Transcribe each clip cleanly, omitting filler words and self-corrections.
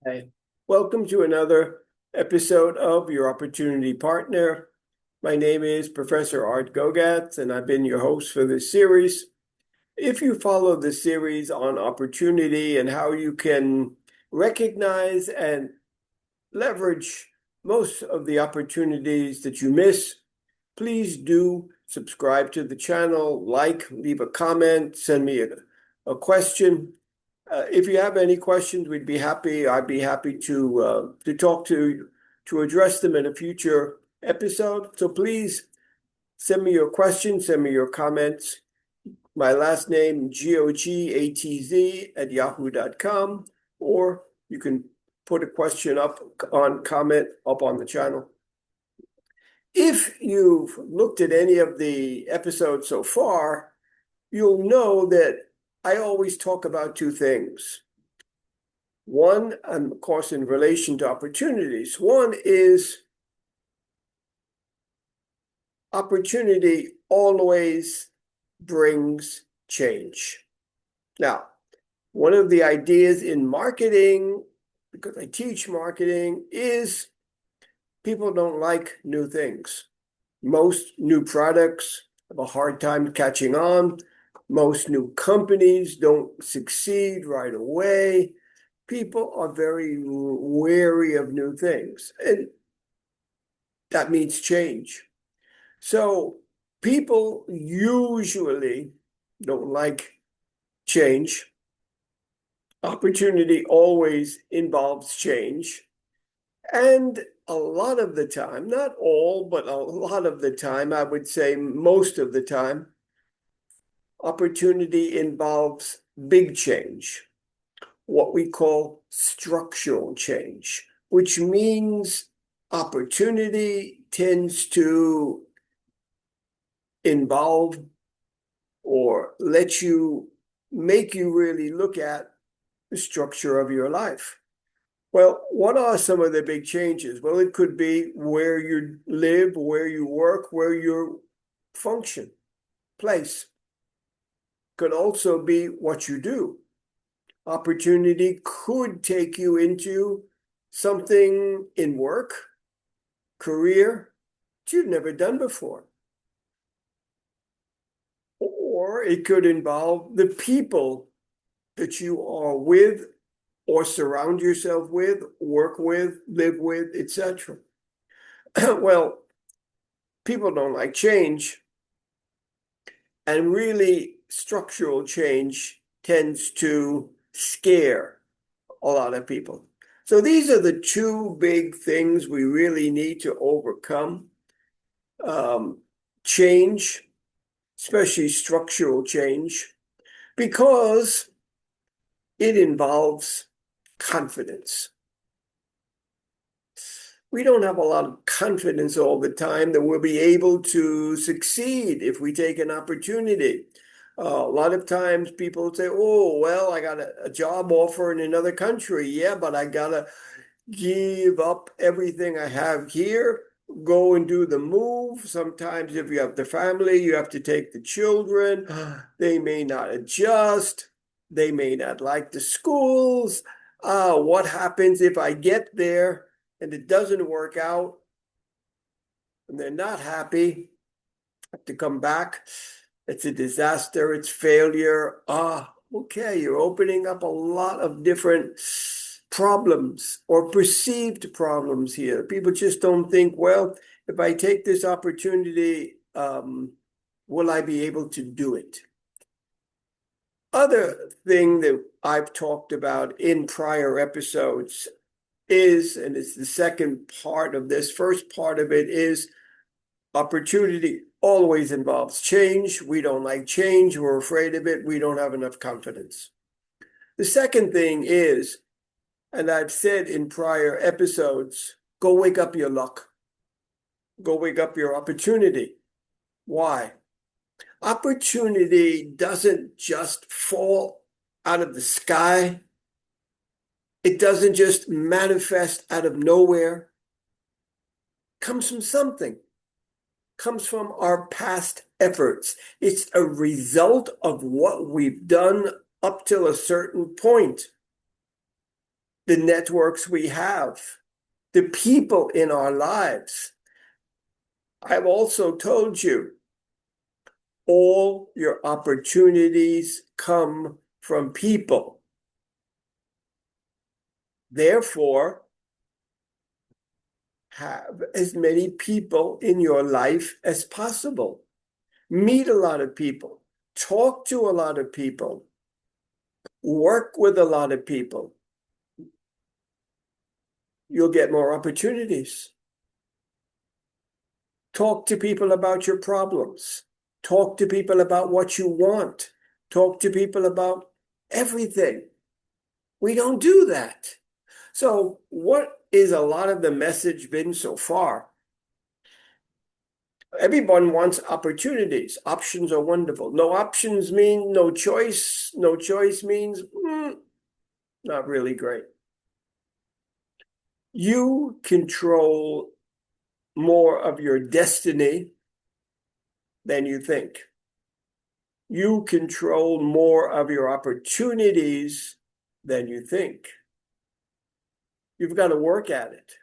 Hey, welcome to another episode of Your Opportunity Partner. My name is Professor Art Gogatz, and I've been your host for this series. If you follow the series on opportunity and how you can recognize and leverage most of the opportunities that you miss, please do subscribe to the channel, leave a comment, send me a question. If you have any questions, I'd be happy to talk to address them in a future episode. So please send me your questions, send me your comments. My last name, Gogatz at yahoo.com, or you can put a question comment up on the channel. If you've looked at any of the episodes so far, you'll know that I always talk about two things. One, and of course, in relation to opportunities. One is opportunity always brings change. Now, one of the ideas in marketing, because I teach marketing, is people don't like new things. Most new products have a hard time catching on. Most new companies don't succeed right away. People are very wary of new things, and that means change. So people usually don't like change. Opportunity always involves change. And a lot of the time, not all, but a lot of the time, I would say most of the time, opportunity involves big change, what we call structural change, which means opportunity tends to involve or make you really look at the structure of your life. Well, what are some of the big changes? Well, it could be where you live, where you work, where you function, place. Could also be what you do. Opportunity could take you into something in work, career, that you've never done before. Or it could involve the people that you are with or surround yourself with, work with, live with, etc. Well, people don't like change, and really structural change tends to scare a lot of people. So these are the two big things we really need to overcome. Change, especially structural change, because it involves confidence. We don't have a lot of confidence all the time that we'll be able to succeed if we take an opportunity. A lot of times people say, oh, well, I got a job offer in another country. Yeah, but I got to give up everything I have here, go and do the move. Sometimes if you have the family, you have to take the children. They may not adjust. They may not like the schools. What happens if I get there and it doesn't work out and they're not happy? Have to come back. It's a disaster. It's failure. Okay, you're opening up a lot of different problems or perceived problems here. People just don't think, well, if I take this opportunity, will I be able to do it? Other thing that I've talked about in prior episodes is, and it's the second part of this, first part of it is opportunity always involves change. We don't like change. We're afraid of it. We don't have enough confidence. The second thing is, and I've said in prior episodes, go wake up your luck. Go wake up your opportunity. Why? Opportunity doesn't just fall out of the sky. It doesn't just manifest out of nowhere. It comes from something. It comes from our past efforts. It's a result of what we've done up till a certain point. the networks we have, the people in our lives. I've also told you, all your opportunities come from people. Therefore, have as many people in your life as possible. Meet a lot of people, talk to a lot of people, work with a lot of people. You'll get more opportunities. Talk to people about your problems. Talk to people about what you want. Talk to people about everything. We don't do that. So what is a lot of the message been so far? Everyone wants opportunities. Options are wonderful. No options mean no choice. No choice means not really great. You control more of your destiny than you think. You control more of your opportunities than you think. You've got to work at it.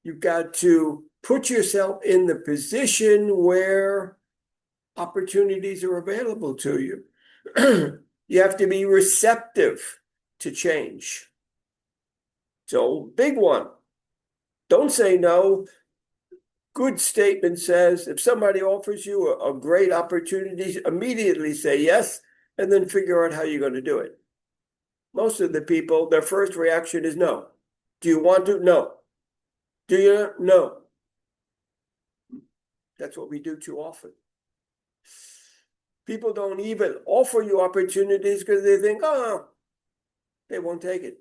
You've got to put yourself in the position where opportunities are available to you. You have to be receptive to change. So, big one. Don't say no. Good statement says if somebody offers you a great opportunity, immediately say yes, and then figure out how you're going to do it. Most of the people, their first reaction is no. Do you want to? No. Do you? No. That's what we do too often. People don't even offer you opportunities because they think, oh, they won't take it.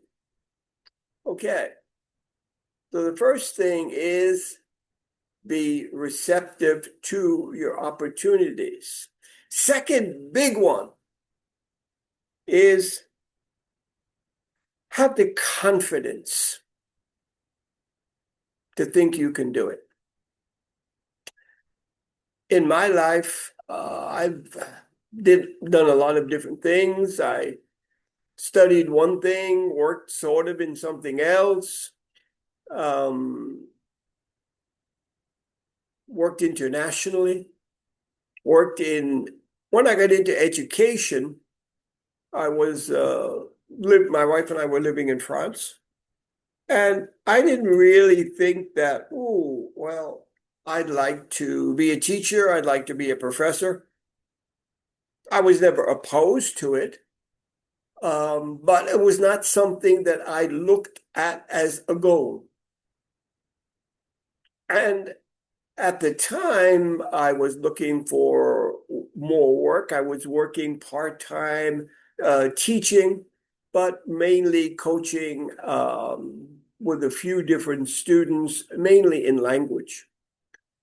Okay. So the first thing is be receptive to your opportunities. Second big one is have the confidence to think you can do it. In my life, I've done a lot of different things. I studied one thing, worked sort of in something else, worked internationally, when I got into education, I was, my wife and I were living in France. And I didn't really think that, oh, well, I'd like to be a teacher. I'd like to be a professor. I was never opposed to it, but it was not something that I looked at as a goal. And at the time, I was looking for more work. I was working part-time teaching, but mainly coaching with a few different students, mainly in language.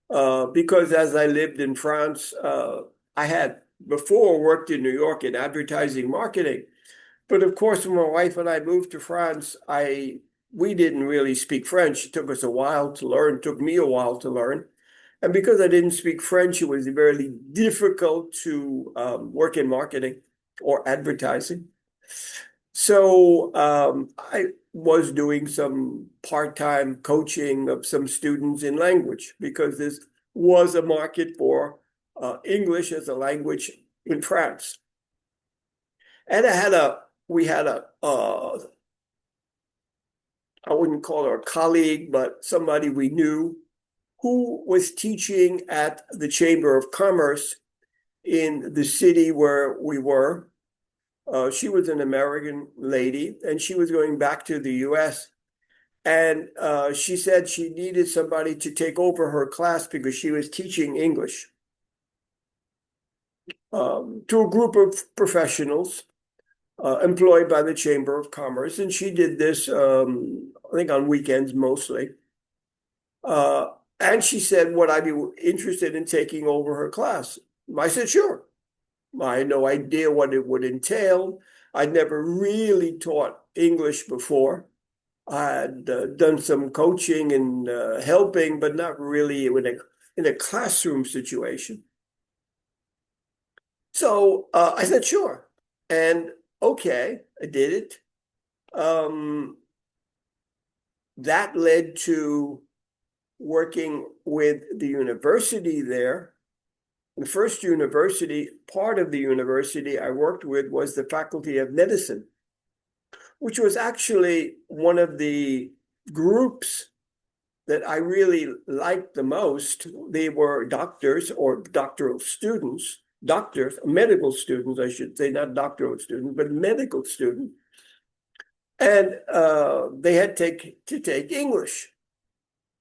Because as I lived in France, I had before worked in New York in advertising marketing. But of course, when my wife and I moved to France, we didn't really speak French. It took us a while to learn, took me a while to learn. And because I didn't speak French, it was very difficult to work in marketing or advertising. So I was doing some part-time coaching of some students in language because this was a market for English as a language in France. And we had a I wouldn't call her a colleague, but somebody we knew who was teaching at the Chamber of Commerce in the city where we were. She was an American lady, and she was going back to the US. And she said she needed somebody to take over her class because she was teaching English to a group of professionals employed by the Chamber of Commerce. And she did this, I think, on weekends mostly. And she said, would I be interested in taking over her class? I said, sure. I had no idea what it would entail. I'd never really taught English before. I had done some coaching and helping, but not really in a classroom situation. So I said, sure. And okay, I did it. that led to working with the university there. The first university, part of the university I worked with was the Faculty of Medicine, which was actually one of the groups that I really liked the most. They were doctors or doctoral students, medical students, I should say, not doctoral students, but medical students. And they had to take English.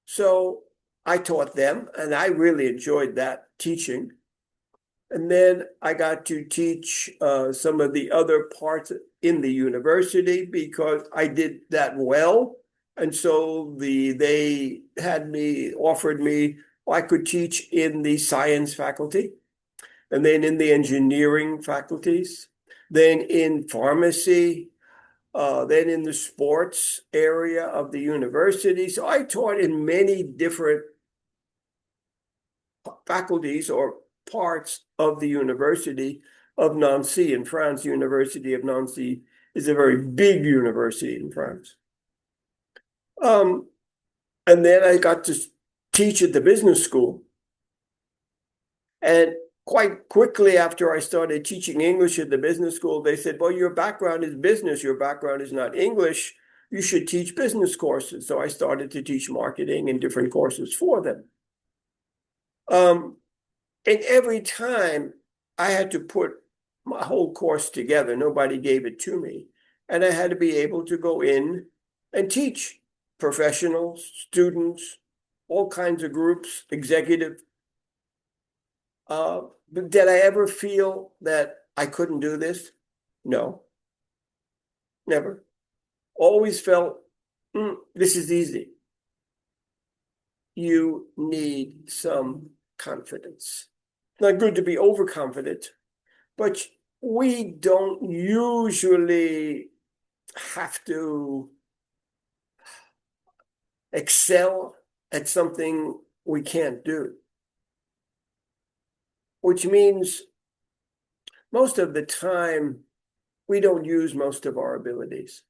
So I taught them, and I really enjoyed that teaching. And then I got to teach some of the other parts in the university because I did that well. And so they offered me, I could teach in the science faculty, and then in the engineering faculties, then in pharmacy, then in the sports area of the university. So I taught in many different faculties or parts of the University of Nancy in France. University of Nancy is a very big university in France. And then I got to teach at the business school. And quite quickly after I started teaching English at the business school, they said, well, your background is business, your background is not English. You should teach business courses. So I started to teach marketing and different courses for them. And every time I had to put my whole course together, nobody gave it to me. And I had to be able to go in and teach professionals, students, all kinds of groups, executive. But did I ever feel that I couldn't do this? No, never. Always felt, this is easy. You need some confidence. It's not good to be overconfident, but we don't usually have to excel at something we can't do, which means most of the time we don't use most of our abilities.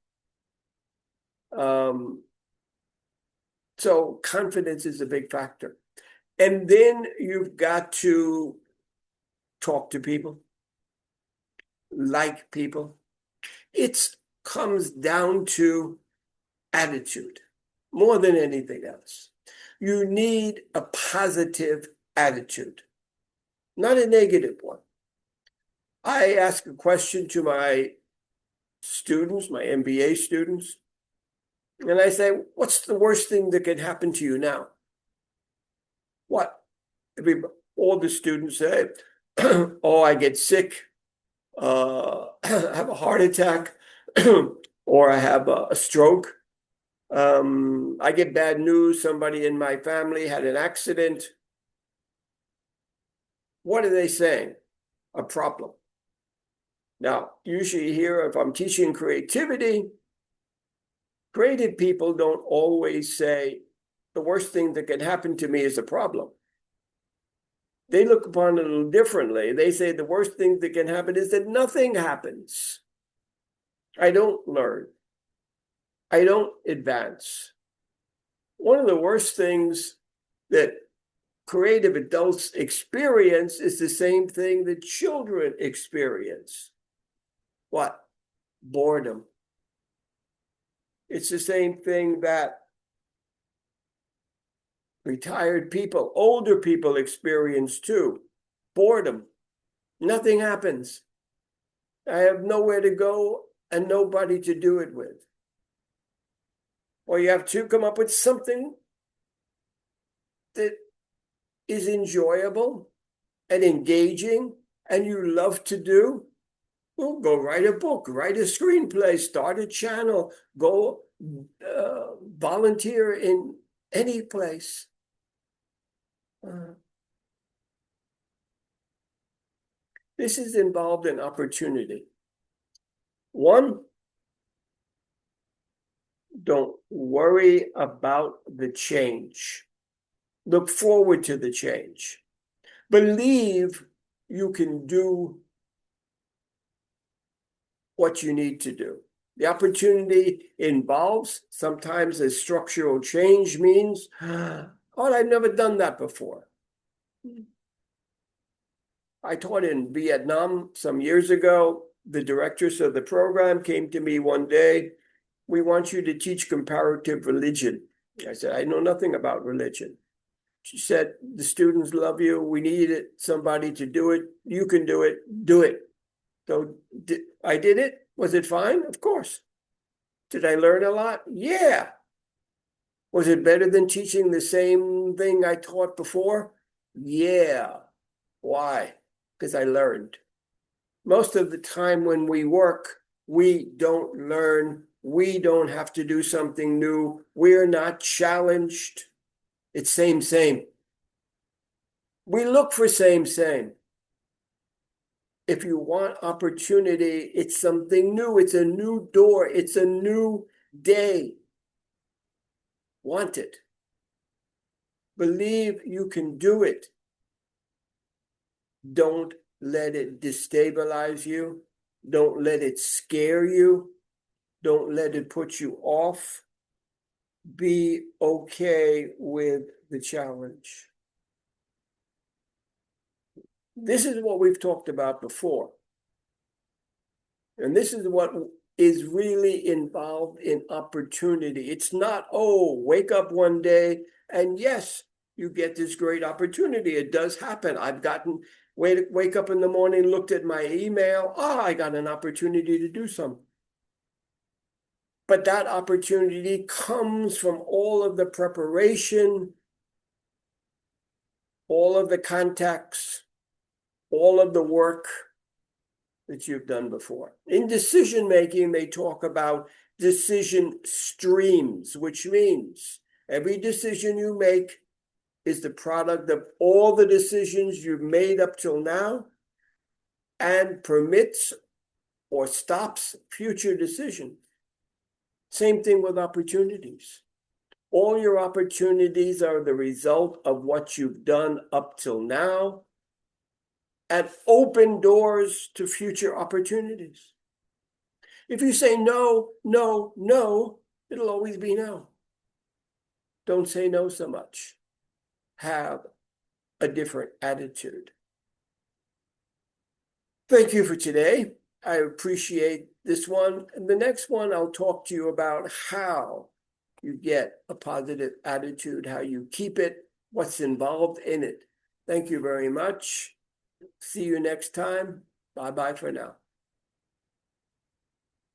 So confidence is a big factor. And then you've got to talk to people, like people. It comes down to attitude more than anything else. You need a positive attitude, not a negative one. I ask a question to my students, my MBA students, and I say, what's the worst thing that can happen to you now? What? All the students say, oh, I get sick, I have a heart attack, or I have a stroke. I get bad news, somebody in my family had an accident. What are they saying? A problem. Now, usually here, if I'm teaching creativity, creative people don't always say, the worst thing that can happen to me is a problem. They look upon it a little differently. They say the worst thing that can happen is that nothing happens. I don't learn. I don't advance. One of the worst things that creative adults experience is the same thing that children experience. What? Boredom. It's the same thing that retired people, older people experience too. Boredom. Nothing happens. I have nowhere to go and nobody to do it with. Or you have to come up with something that is enjoyable and engaging and you love to do. Well, go write a book, write a screenplay, start a channel, go volunteer in any place. This is involved in opportunity. One, don't worry about the change. Look forward to the change. Believe you can do what you need to do. The opportunity involves sometimes a structural change means, oh, I've never done that before. I taught in Vietnam some years ago. The directors of the program came to me one day. We want you to teach comparative religion. I said, I know nothing about religion. She said, the students love you. We needed somebody to do it. You can do it. Do it. So I did it. Was it fine? Of course. Did I learn a lot? Yeah. Was it better than teaching the same thing I taught before? Yeah. Why? Because I learned. Most of the time when we work, we don't learn. We don't have to do something new. We're not challenged. It's same. We look for same. If you want opportunity, it's something new. It's a new door. It's a new day. Want it. Believe you can do it. Don't let it destabilize you. Don't let it scare you. Don't let it put you off. Be okay with the challenge. This is what we've talked about before. And this is what is really involved in opportunity. It's not, oh, wake up one day and yes, you get this great opportunity. It does happen. I've gotten, wake up in the morning, looked at my email. Oh, I got an opportunity to do something. But that opportunity comes from all of the preparation, all of the contacts, all of the work that you've done before. In decision making, they talk about decision streams, which means every decision you make is the product of all the decisions you've made up till now and permits or stops future decisions. Same thing with opportunities. All your opportunities are the result of what you've done up till now and open doors to future opportunities. If you say no, it'll always be no. Don't say no so much. Have a different attitude. Thank you for today. I appreciate this one. And the next one, I'll talk to you about how you get a positive attitude, how you keep it, what's involved in it. Thank you very much. See you next time. Bye-bye for now.